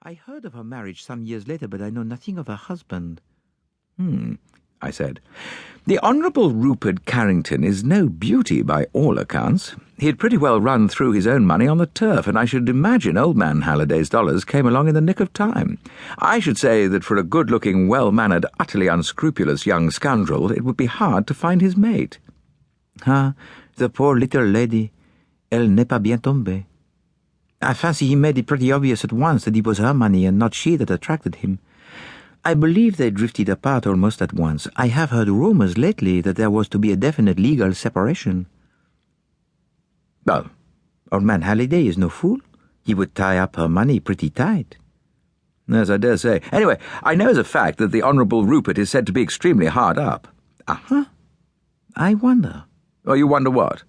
I heard of her marriage some years later, but I know nothing of her husband. I said. The Honourable Rupert Carrington is no beauty by all accounts. He had pretty well run through his own money on the turf, and I should imagine old man Halliday's dollars came along in the nick of time. I should say that for a good-looking, well-mannered, utterly unscrupulous young scoundrel, it would be hard to find his mate. Ah, the poor little lady. Elle n'est pas bien tombée. I fancy he made it pretty obvious at once that it was her money and not she that attracted him. I believe they drifted apart almost at once. I have heard rumors lately that there was to be a definite legal separation. Well, old man Halliday is no fool. He would tie up her money pretty tight. Yes, I dare say. Anyway, I know as a fact that the Honourable Rupert is said to be extremely hard up. I wonder. Oh, you wonder what?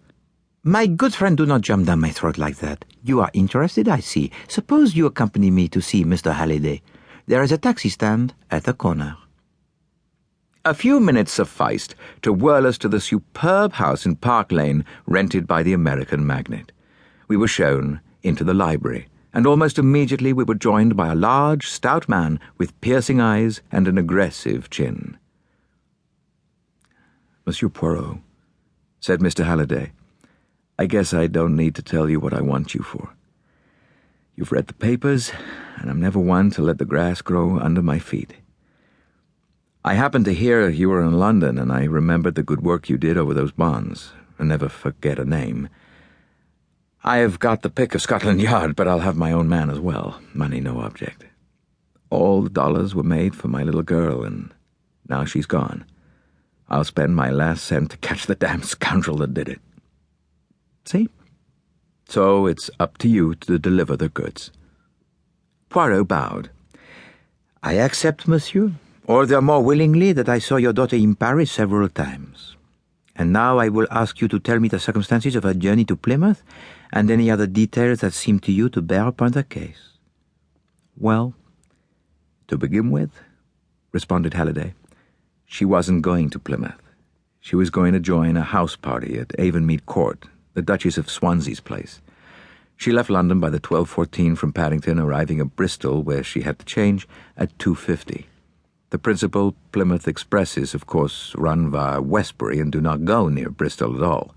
My good friend, do not jump down my throat like that. You are interested, I see. Suppose you accompany me to see Mr. Halliday. There is a taxi stand at the corner. A few minutes sufficed to whirl us to the superb house in Park Lane rented by the American magnate. We were shown into the library, and almost immediately we were joined by a large, stout man with piercing eyes and an aggressive chin. "Monsieur Poirot," said Mr. Halliday, "I guess I don't need to tell you what I want you for. You've read the papers, and I'm never one to let the grass grow under my feet. I happened to hear you were in London, and I remembered the good work you did over those bonds, and never forget a name. I have got the pick of Scotland Yard, but I'll have my own man as well. Money no object. All the dollars were made for my little girl, and now she's gone. I'll spend my last cent to catch the damn scoundrel that did it. See? So it's up to you to deliver the goods." Poirot bowed. "I accept, monsieur, all the more willingly that I saw your daughter in Paris several times. And now I will ask you to tell me the circumstances of her journey to Plymouth and any other details that seem to you to bear upon the case." "Well, to begin with," responded Halliday, "she wasn't going to Plymouth. She was going to join a house party at Avonmead Court, the Duchess of Swansea's place. She left London by the 12:14 from Paddington, arriving at Bristol, where she had to change, at 2:50. The principal Plymouth Expresses, of course, run via Westbury and do not go near Bristol at all.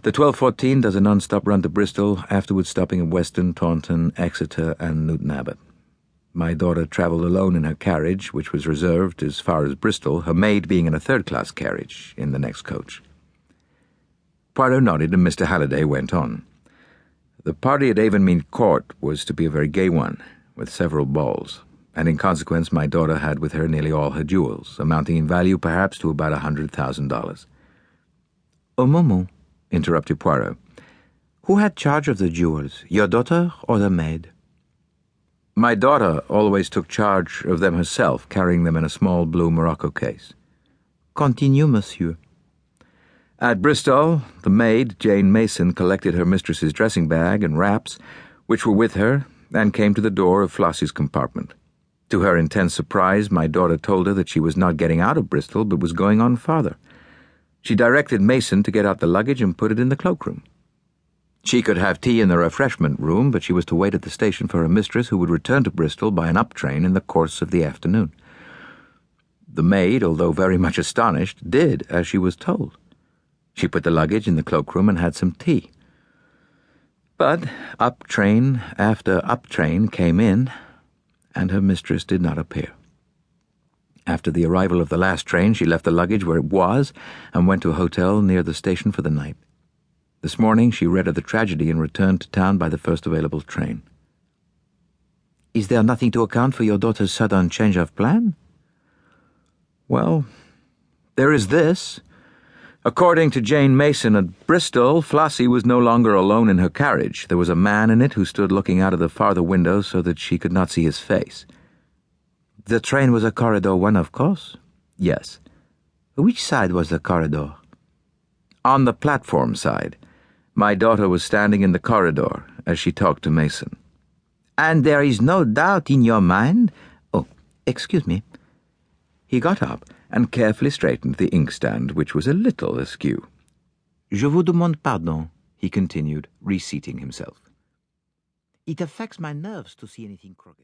The 12:14 does a non-stop run to Bristol, afterwards stopping at Weston, Taunton, Exeter, and Newton Abbot. My daughter travelled alone in her carriage, which was reserved as far as Bristol, her maid being in a third-class carriage in the next coach." Poirot nodded, and Mr. Halliday went on. "The party at Avonmead Court was to be a very gay one, with several balls, and in consequence my daughter had with her nearly all her jewels, amounting in value perhaps to about $100,000. "A moment," interrupted Poirot. "Who had charge of the jewels, your daughter or the maid?" "My daughter always took charge of them herself, carrying them in a small blue morocco case." "Continue, monsieur." "At Bristol, the maid, Jane Mason, collected her mistress's dressing bag and wraps, which were with her, and came to the door of Flossie's compartment. To her intense surprise, my daughter told her that she was not getting out of Bristol, but was going on farther. She directed Mason to get out the luggage and put it in the cloakroom. She could have tea in the refreshment room, but she was to wait at the station for her mistress, who would return to Bristol by an up train in the course of the afternoon. The maid, although very much astonished, did as she was told. She put the luggage in the cloakroom and had some tea. But up train after up train came in, and her mistress did not appear. After the arrival of the last train, she left the luggage where it was and went to a hotel near the station for the night. This morning she read of the tragedy and returned to town by the first available train." "Is there nothing to account for your daughter's sudden change of plan?" "Well, there is this. According to Jane Mason at Bristol, Flossie was no longer alone in her carriage. There was a man in it who stood looking out of the farther window so that she could not see his face." "The train was a corridor one, of course?" "Yes." "Which side was the corridor?" "On the platform side. My daughter was standing in the corridor as she talked to Mason." "And there is no doubt in your mind—" "Oh, excuse me." He got up and carefully straightened the inkstand, which was a little askew. "Je vous demande pardon," he continued, reseating himself. "It affects my nerves to see anything crooked."